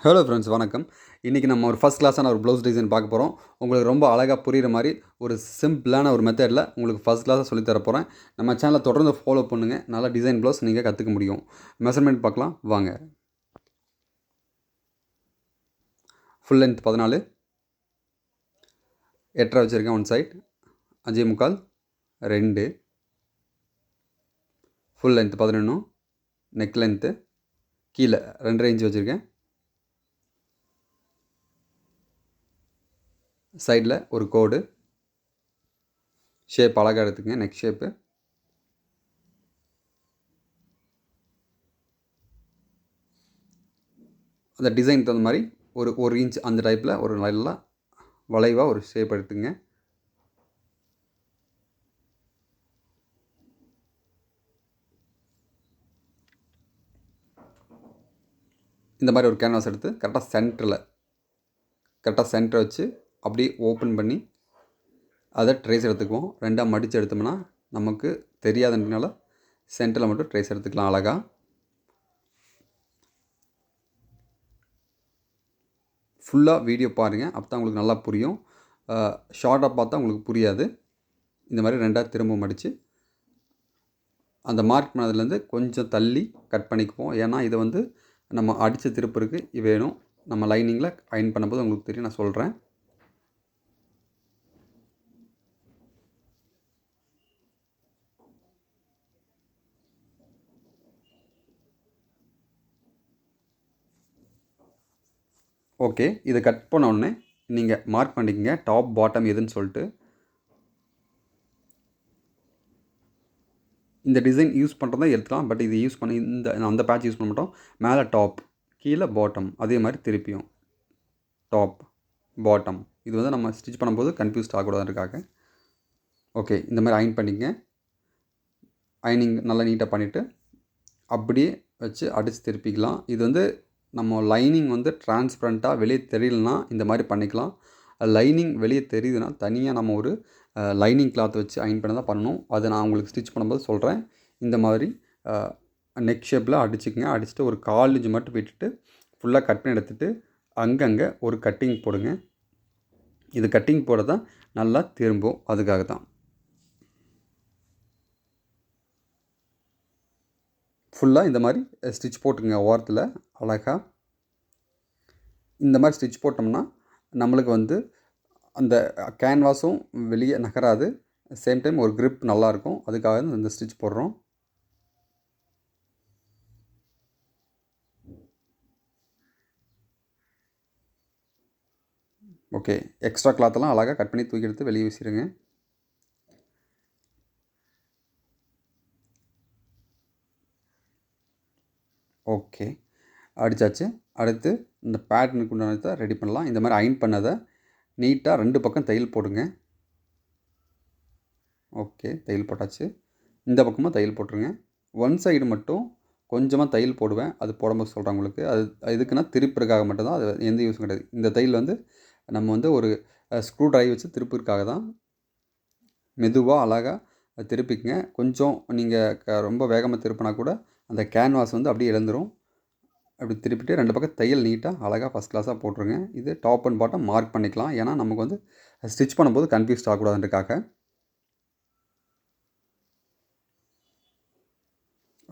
Hello friends, வணக்கம். இன்றைக்கி நம்ம ஒரு ஃபஸ்ட் கிளாஸான ஒரு ப்ளவுஸ் டிசைன் பார்க்க போகிறோம். உங்களுக்கு ரொம்ப அழகாக புரிகிற மாதிரி ஒரு சிம்பிளான ஒரு மெத்தடில் உங்களுக்கு ஃபஸ்ட் கிளாஸாக சொல்லித்தர போகிறேன். நம்ம சேனலை தொடர்ந்து ஃபாலோ பண்ணுங்கள். நல்லா டிசைன் ப்ளவுஸ் நீங்கள் கற்றுக்க முடியும். மெஷர்மெண்ட் பார்க்கலாம் வாங்க. ஃபுல் லென்த் 14, 8.5 வச்சுருக்கேன் one side, 5.25, 2, full length 11, neck length கீழே 2.5 இன்ச் வச்சுருக்கேன். சைடில் ஒரு கோடு ஷேப் அழகாக எடுத்துக்கங்க. நெக் ஷேப்பு அந்த டிசைன் தகுந்த மாதிரி ஒரு இன்ச் அந்த டைப்பில் ஒரு நல்லா வளைவாக ஒரு ஷேப் எடுத்துங்க. இந்த மாதிரி ஒரு கேன்வாஸ் எடுத்து கரெக்டாக சென்டரை வச்சு அப்படியே ஓப்பன் பண்ணி அதை ட்ரேஸ் எடுத்துக்குவோம். ரெண்டாக மடித்து எடுத்தோம்னா நமக்கு தெரியாதனால சென்டரில் மட்டும் ட்ரேஸ் எடுத்துக்கலாம் அழகாக. ஃபுல்லாக வீடியோ பாருங்கள், அப்போ தான் உங்களுக்கு நல்லா புரியும். ஷார்ட்டாக பார்த்தா உங்களுக்கு புரியாது. இந்த மாதிரி ரெண்டாக திரும்ப மடித்து அந்த மார்க் பண்ணதுலேருந்து கொஞ்சம் தள்ளி கட் பண்ணிக்குவோம். ஏன்னா இதை வந்து நம்ம அடித்த திருப்பருக்கு வேணும். நம்ம லைனிங்கில் அயன் பண்ணும்போது உங்களுக்கு தெரியும், நான் சொல்கிறேன். ஓகே, இதை கட் பண்ண உடனே நீங்கள் மார்க் பண்ணிக்கங்க டாப் பாட்டம் எதுன்னு சொல்லிட்டு. இந்த டிசைன் யூஸ் பண்ணுறதா எடுத்துக்கலாம், பட் இது யூஸ் பண்ணி அந்த பேட்ச் யூஸ் பண்ண மாட்டோம். மேலே டாப், கீழே பாட்டம், அதே மாதிரி திருப்பியும் டாப் பாட்டம். இது வந்து நம்ம ஸ்டிச் பண்ணும்போது கன்ஃபியூஸ்ட் ஆகக்கூடாதுக்காக. ஓகே, இந்த மாதிரி அயன் பண்ணிக்கங்க. அயனிங் நல்லா நீட்டாக பண்ணிவிட்டு அப்படியே வச்சு அடித்து திருப்பிக்கலாம். இது வந்து நம்ம லைனிங் வந்து டிரான்ஸ்பரண்ட்டாக வெளியே தெரியலனா இந்த மாதிரி பண்ணிக்கலாம். லைனிங் வெளியே தெரியுதுன்னா தனியாக நம்ம ஒரு லைனிங் கிளாத் வச்சு அயன் பண்ண தான் பண்ணணும். அதை நான் உங்களுக்கு ஸ்டிச் பண்ணும்போது சொல்கிறேன். இந்த மாதிரி நெக் ஷேப்பில் அடிச்சுக்கங்க. அடிச்சுட்டு ஒரு 1/4 இன்ச் மட்டும் விட்டுட்டு ஃபுல்லாக கட் பண்ணி எடுத்துகிட்டு அங்கங்கே ஒரு கட்டிங் போடுங்க. இது கட்டிங் போட தான் நல்லா திரும்பும், அதுக்காக தான். ஃபுல்லாக இந்த மாதிரி ஸ்டிச் போட்டுங்க ஓரத்தில் அழகாக. இந்த மாதிரி ஸ்டிச் போட்டோம்னா நம்மளுக்கு வந்து அந்த கேன்வாஸும் வெளியே நகராது. சேம் டைம் ஒரு grip நல்லாயிருக்கும். அதுக்காக தான் இந்த ஸ்டிச் போடுறோம். ஓகே, எக்ஸ்ட்ரா கிளாத்தெல்லாம் அழகாக கட் பண்ணி தூக்கி எடுத்து வெளியே வீசிடுங்க. ஓகே, அடித்தாச்சு. அடுத்து இந்த பேட்டர்னுக்கு உண்டானதை ரெடி பண்ணலாம். இந்த மாதிரி அயன் பண்ணதை நீட்டாக 2 பக்கம் தையல் போடுங்க. ஓகே, தையல் போட்டாச்சு. இந்த பக்கமாக தையல் போட்டுருங்க. ஒன் சைடு மட்டும் கொஞ்சமாக தையல் போடுவேன், அது போடும்போது சொல்கிறேன் உங்களுக்கு. அது எதுக்குன்னா திருப்புறதுக்காக மட்டும்தான், அது எந்த யூஸும் கிடையாது. இந்த தையல் வந்து நம்ம வந்து ஒரு ஸ்க்ரூ ட்ரைவ் வச்சு திருப்புறதுக்காக தான். மெதுவாக அழகாக திருப்பிக்குங்க. கொஞ்சம் நீங்கள் ரொம்ப வேகமாக திருப்பினா கூட அந்த கேன்வாஸ் வந்து அப்படியே இழந்துடும். அப்படி திருப்பிட்டு 2 பக்கம் தையல் நீட்டாக அழகாக ஃபஸ்ட் கிளாஸாக போட்டுருங்க. இது டாப் அண்ட் பாட்டம் மார்க் பண்ணிக்கலாம். ஏன்னா நமக்கு வந்து ஸ்டிச் பண்ணும்போது கன்ஃபியூஸ்ட் ஆகக்கூடாதுன்றக்காக.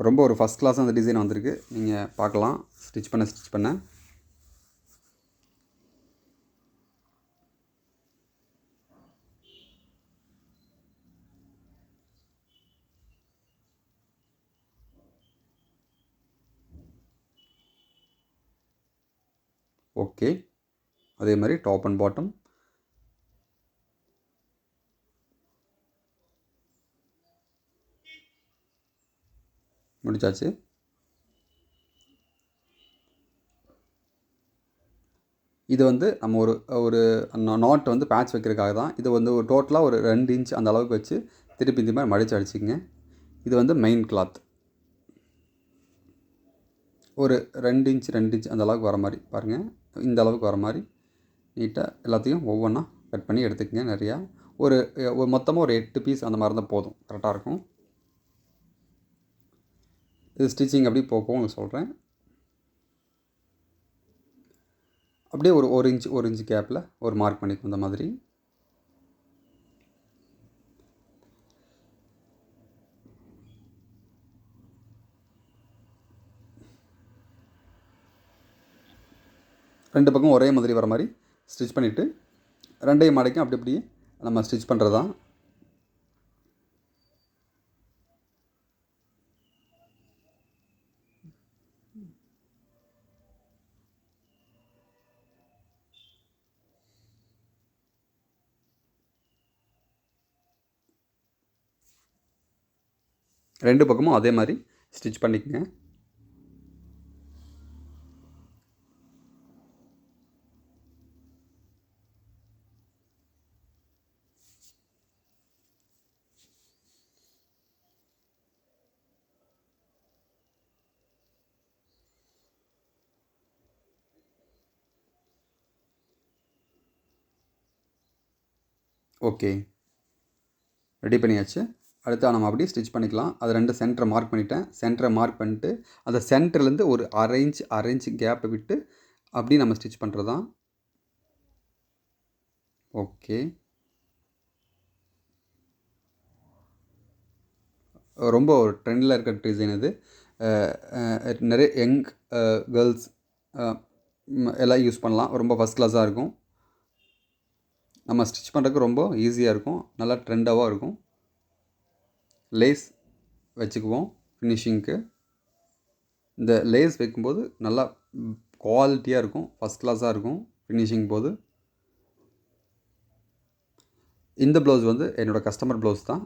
ரொம்ப ஒரு ஃபஸ்ட் கிளாஸாக அந்த டிசைன் வந்திருக்கு. நீங்கள் பார்க்கலாம் ஸ்டிச் பண்ண. ஓகே, அதே மாதிரி டாப் அண்ட் பாட்டம். முடிச்சாச்சு. இது வந்து நம்ம ஒரு நாட் வந்து பேட்ச் வைக்கிறதுக்காக தான். இது வந்து ஒரு டோட்டலாக ஒரு 2 இன்ச் அந்த அளவுக்கு வச்சு திருப்பி இந்த மாதிரி மடித்து அடிச்சிக்கங்க. இது வந்து மெயின் கிளாத். ஒரு 2 இன்ச் அந்த அளவுக்கு வர மாதிரி பாருங்கள். இந்த அளவுக்கு வர மாதிரி நீட்டாக எல்லாத்தையும் ஒவ்வொன்றா கட் பண்ணி எடுத்துக்கங்க. நிறையா ஒரு மொத்தமாக ஒரு 8 பீஸ் அந்த மாதிரி இருந்தால் போதும், கரெக்டாக இருக்கும். இது ஸ்டிச்சிங் அப்படி போக உங்களுக்கு சொல்கிறேன். அப்படியே ஒரு இன்ச் கேப்பில் ஒரு மார்க் பண்ணிக்கும் இந்த மாதிரி. ரெண்டு பக்கம் ஒரே மாதிரி வர மாதிரி ஸ்டிச் பண்ணிவிட்டு ரெண்டையும் மடக்கும் அப்படி அப்படியே நம்ம ஸ்டிச் பண்ணுறது தான். ரெண்டு பக்கமும் அதே மாதிரி ஸ்டிச் பண்ணிக்கங்க. ஓகே, ரெடி பண்ணியாச்சு. அடுத்து நம்ம அப்படியே ஸ்டிச் பண்ணிக்கலாம். அது ரெண்டு சென்டரை மார்க் பண்ணிட்டேன். சென்டரை மார்க் பண்ணிட்டு அந்த சென்டர்லேருந்து ஒரு அரை இன்ச் கேப்பை விட்டு அப்படியே நம்ம ஸ்டிச் பண்ணுறது தான். ஓகே, ரொம்ப ஒரு ட்ரெண்டில் இருக்கிற டிசைன் இது. நிறைய யங் கேர்ள்ஸ் எல்லாம் யூஸ் பண்ணலாம். ரொம்ப ஃபஸ்ட் கிளாஸாக இருக்கும். நம்ம ஸ்டிச் பண்ணுறதுக்கு ரொம்ப ஈஸியாக இருக்கும். நல்லா ட்ரெண்டாகவும் இருக்கும். லேஸ் வச்சுக்குவோம் ஃபினிஷிங்க்கு. இந்த லேஸ் வைக்கும்போது நல்லா குவாலிட்டியாக இருக்கும், ஃபஸ்ட் கிளாஸாக இருக்கும் ஃபினிஷிங் போது. இந்த ப்ளவுஸ் வந்து என்னோடய கஸ்டமர் ப்ளவுஸ் தான்.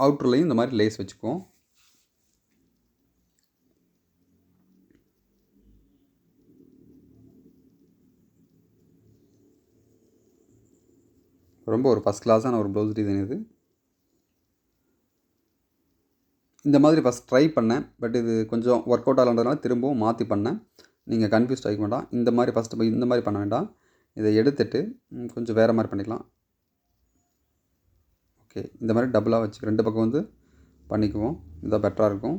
அவுட்டர்லையும் இந்த மாதிரி லேஸ் வச்சுக்குவோம். ரொம்ப ஒரு ஃபஸ்ட் கிளாஸான ஒரு ப்ளவுஸ் டிசைன் இது. இந்த மாதிரி ஃபஸ்ட் ட்ரை பண்ணேன், பட் இது கொஞ்சம் ஒர்க் அவுட் ஆகலன்றதுனால திரும்பவும் மாற்றி பண்ணேன். நீங்கள் கன்ஃபியூஸ்ட் ஆகிக்க வேண்டாம். இந்த மாதிரி ஃபஸ்ட்டு இந்த மாதிரி பண்ண வேண்டாம். இதை எடுத்துட்டு கொஞ்சம் வேறு மாதிரி பண்ணிக்கலாம். ஓகே, இந்த மாதிரி டபுளாக வச்சு ரெண்டு பக்கம் வந்து பண்ணிக்குவோம். இதான் பெட்டராக இருக்கும்.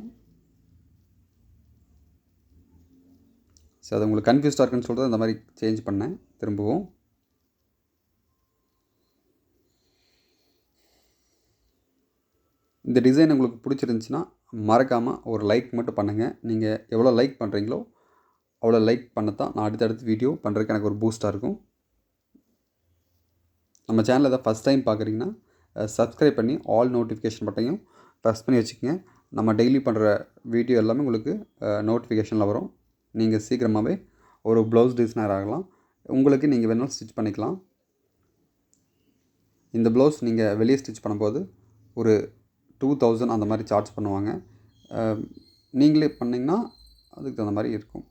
சரி, அது உங்களுக்கு கன்ஃபியூஸ்டாக இருக்குன்னு சொல்கிறது இந்த மாதிரி சேஞ்ச் பண்ணேன் திரும்பவும். இந்த டிசைன் உங்களுக்கு பிடிச்சிருந்துச்சின்னா மறக்காமல் ஒரு லைக் மட்டும் பண்ணுங்கள். நீங்கள் எவ்வளோ லைக் பண்ணுறீங்களோ அவ்வளோ லைக் பண்ணத்தான் நான் அடுத்தடுத்து வீடியோ பண்ணுறதுக்கு எனக்கு ஒரு பூஸ்ட்டாக இருக்கும். நம்ம சேனலை தான் ஃபஸ்ட் டைம் பார்க்குறீங்கன்னா சப்ஸ்கிரைப் பண்ணி ஆல் நோட்டிஃபிகேஷன் பட்டையும் ப்ரெஸ் பண்ணி வச்சுக்கோங்க. நம்ம டெய்லி பண்ணுற வீடியோ எல்லாமே உங்களுக்கு நோட்டிஃபிகேஷனில் வரும். நீங்கள் சீக்கிரமாகவே ஒரு ப்ளவுஸ் டிசைனர் ஆகலாம். உங்களுக்கு நீங்கள் வேணாலும் ஸ்டிச் பண்ணிக்கலாம். இந்த ப்ளவுஸ் நீங்கள் வெளியே ஸ்டிச் பண்ணும்போது ஒரு 2000 அந்த மாதிரி சார்ஜ் பண்ணுவாங்க. நீங்களே பண்ணிங்கன்னா அதுக்கு தகுந்த மாதிரி இருக்கும்.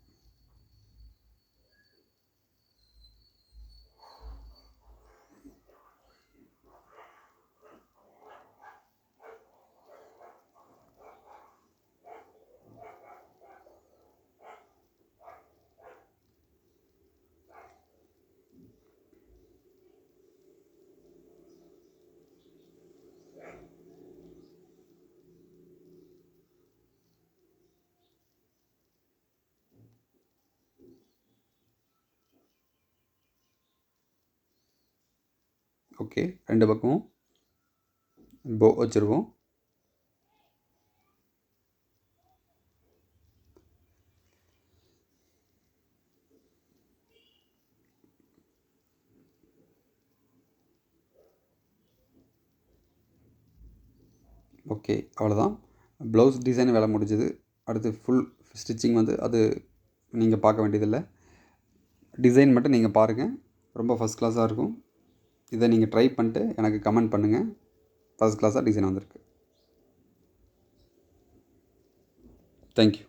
ஓகே, ரெண்டு பக்கமும் போ வச்சுருவோம். ஓகே, அவ்வளோதான். ப்ளவுஸ் டிசைன் வேலை முடிஞ்சது. அடுத்து ஃபுல் ஸ்டிச்சிங் வந்து அது நீங்கள் பார்க்க வேண்டியதில்லை. டிசைன் மட்டும் நீங்கள் பாருங்கள், ரொம்ப ஃபஸ்ட் கிளாஸாக இருக்கும். இதை நீங்கள் ட்ரை பண்ணிட்டு எனக்கு கமெண்ட் பண்ணுங்கள். ஃபஸ்ட் கிளாஸாக டிசைன் வந்திருக்கு. தேங்க்யூ.